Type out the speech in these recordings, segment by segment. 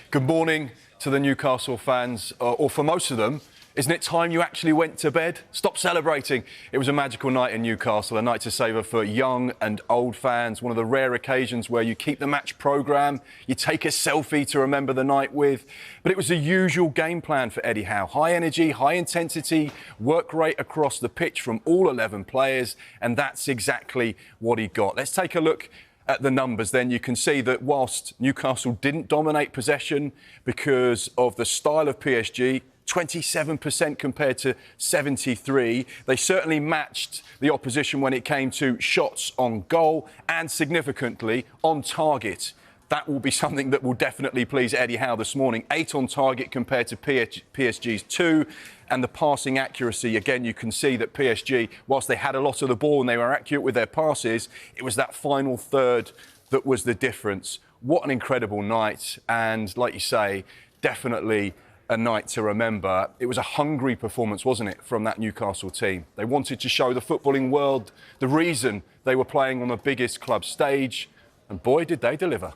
Good morning to the Newcastle fans, or for most of them. Isn't it time you actually went to bed? Stop celebrating. It was a magical night in Newcastle, a night to savour for young and old fans, one of the rare occasions where you keep the match programme, you take a selfie to remember the night with. But it was the usual game plan for Eddie Howe. High energy, high intensity, work rate across the pitch from all 11 players, and that's exactly what he got. Let's take a look at the numbers. Then you can see that whilst Newcastle didn't dominate possession because of the style of PSG, 27% compared to 73%. They certainly matched the opposition when it came to shots on goal and significantly on target. That will be something that will definitely please Eddie Howe this morning. 8 on target compared to PSG's 2. And the passing accuracy, again, you can see that PSG, whilst they had a lot of the ball and they were accurate with their passes, it was that final third that was the difference. What an incredible night. And like you say, definitely a night to remember. It was a hungry performance, wasn't it, from that Newcastle team? They wanted to show the footballing world the reason they were playing on the biggest club stage. And boy, did they deliver.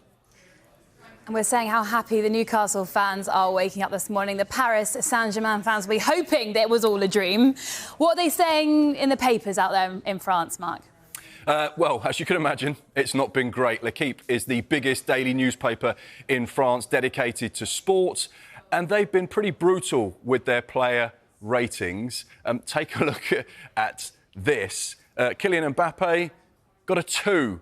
And we're saying how happy the Newcastle fans are waking up this morning. The Paris Saint-Germain fans will be hoping that it was all a dream. What are they saying in the papers out there in France, Mark? Well, as you can imagine, it's not been great. L'Equipe is the biggest daily newspaper in France dedicated to sport, and they've been pretty brutal with their player ratings. Take a look at this. Kylian Mbappe got a 2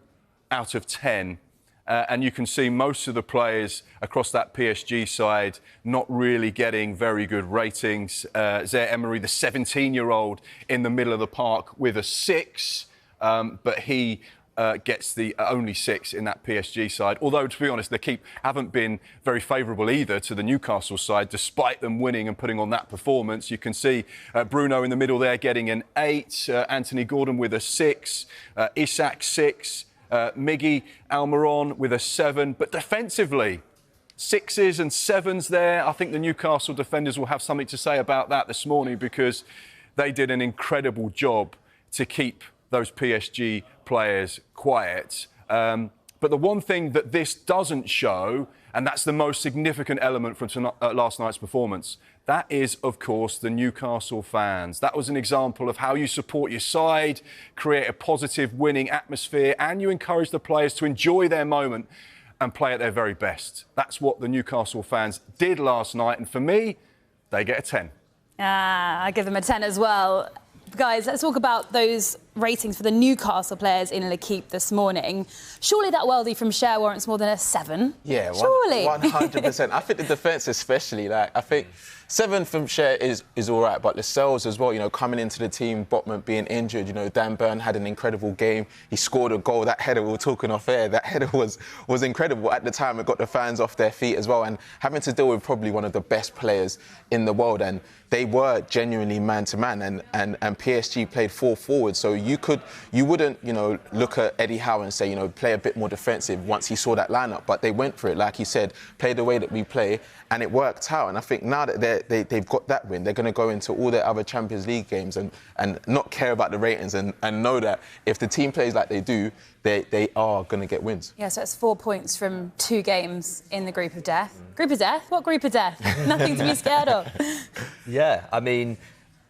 out of 10. And you can see most of the players across that PSG side not really getting very good ratings. Zaire-Emery, the 17-year-old, in the middle of the park with a 6, but he gets the only 6 in that PSG side. Although, to be honest, L'Equipe haven't been very favourable either to the Newcastle side, despite them winning and putting on that performance. You can see Bruno in the middle there getting an 8, Anthony Gordon with a 6, Isak 6, Miggy Almiron with a 7, but defensively, 6s and 7s there. I think the Newcastle defenders will have something to say about that this morning because they did an incredible job to keep those PSG players quiet. But the one thing that this doesn't show, and that's the most significant element from last night's performance, that is, of course, the Newcastle fans. That was an example of how you support your side, create a positive winning atmosphere, and you encourage the players to enjoy their moment and play at their very best. That's what the Newcastle fans did last night, and for me, they get a 10. I give them a 10 as well. Guys, let's talk about those ratings for the Newcastle players in L'Equipe this morning. Surely that worldie from Cher warrants more than a 7? Yeah, surely. 100%. I think the defence especially, I think 7 from Cher is all right, but Lascelles as well, coming into the team, Botman being injured, Dan Burn had an incredible game. He scored a goal. That header, we were talking off air, that header was incredible. At the time, it got the fans off their feet as well, and having to deal with probably one of the best players in the world, and they were genuinely man-to-man, and PSG played 4 forward, so you wouldn't, look at Eddie Howe and say, play a bit more defensive once he saw that lineup, but they went for it, like he said, play the way that we play, and it worked out. And I think now that they've got that win, they're going to go into all their other Champions League games and not care about the ratings and know that if the team plays like they do, they are going to get wins. Yeah, so it's 4 points from 2 games in the group of death. Group of death? What group of death? Nothing to be scared of. Yeah, I mean,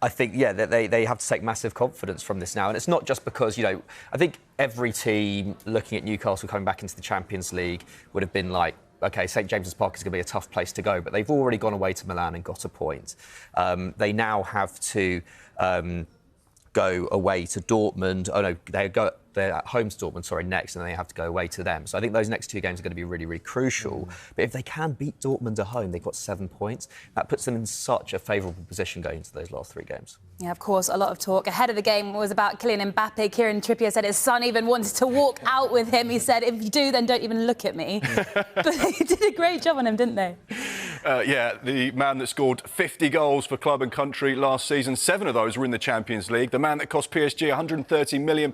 I think, they have to take massive confidence from this now. And it's not just because, I think every team looking at Newcastle coming back into the Champions League would have been like, OK, St James's Park is going to be a tough place to go, but they've already gone away to Milan and got a point. They now have to go away to Dortmund. Oh, no, they're at home to Dortmund, next, and then they have to go away to them. So I think those next 2 games are going to be really, really crucial. But if they can beat Dortmund at home, they've got 7 points. That puts them in such a favourable position going into those last 3 games. Yeah, of course, a lot of talk ahead of the game was about Kylian Mbappe. Kieran Trippier said his son even wanted to walk out with him. He said, if you do, then don't even look at me. But they did a great job on him, didn't they? The man that scored 50 goals for club and country last season, 7 of those were in the Champions League. The man that cost PSG £130 million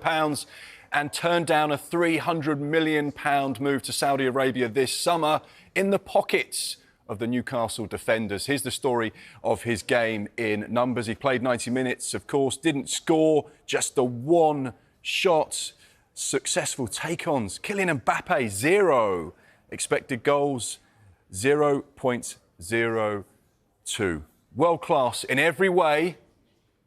and turned down a £300 million move to Saudi Arabia this summer in the pockets of the Newcastle defenders. Here's the story of his game in numbers. He played 90 minutes, of course, didn't score, just the 1 shot. Successful take-ons. Kylian Mbappe, 0. Expected goals, 0.02. World class in every way,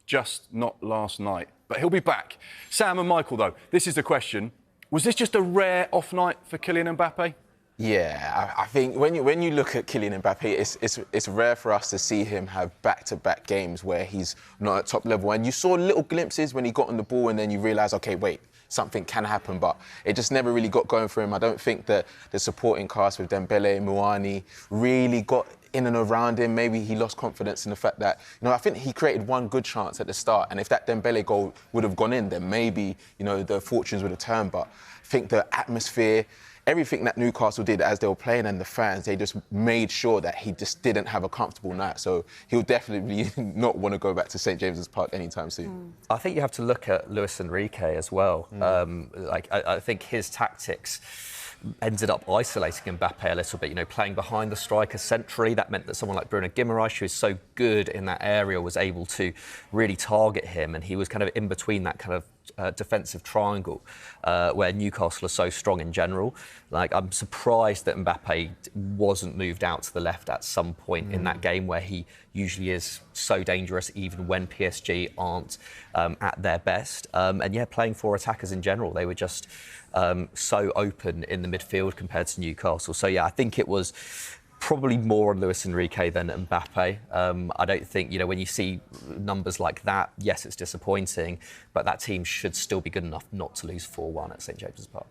just not last night. But he'll be back. Sam and Michael, though, this is the question. Was this just a rare off night for Kylian Mbappe? Yeah, I think when you look at Kylian Mbappe, it's rare for us to see him have back-to-back games where he's not at top level. And you saw little glimpses when he got on the ball, and then you realise, OK, wait, something can happen. But it just never really got going for him. I don't think that the supporting cast with Dembele, Muani really got in and around him. Maybe he lost confidence in the fact that, I think he created one good chance at the start. And if that Dembele goal would have gone in, then maybe, the fortunes would have turned. But I think the atmosphere, everything that Newcastle did as they were playing and the fans, they just made sure that he just didn't have a comfortable night. So he'll definitely not want to go back to St James's Park anytime soon. I think you have to look at Luis Enrique as well. I think his tactics ended up isolating Mbappe a little bit, playing behind the striker centrally. That meant that someone like Bruno Guimaraes, who is so good in that area, was able to really target him, and he was kind of in between that kind of defensive triangle where Newcastle are so strong in general. I'm surprised that Mbappe wasn't moved out to the left at some point in that game, where he usually is so dangerous even when PSG aren't at their best. Playing four attackers in general, they were just so open in the midfield compared to Newcastle. So I think it was probably more on Luis Enrique than Mbappe. I don't think, when you see numbers like that, yes, it's disappointing, but that team should still be good enough not to lose 4-1 at St James's Park.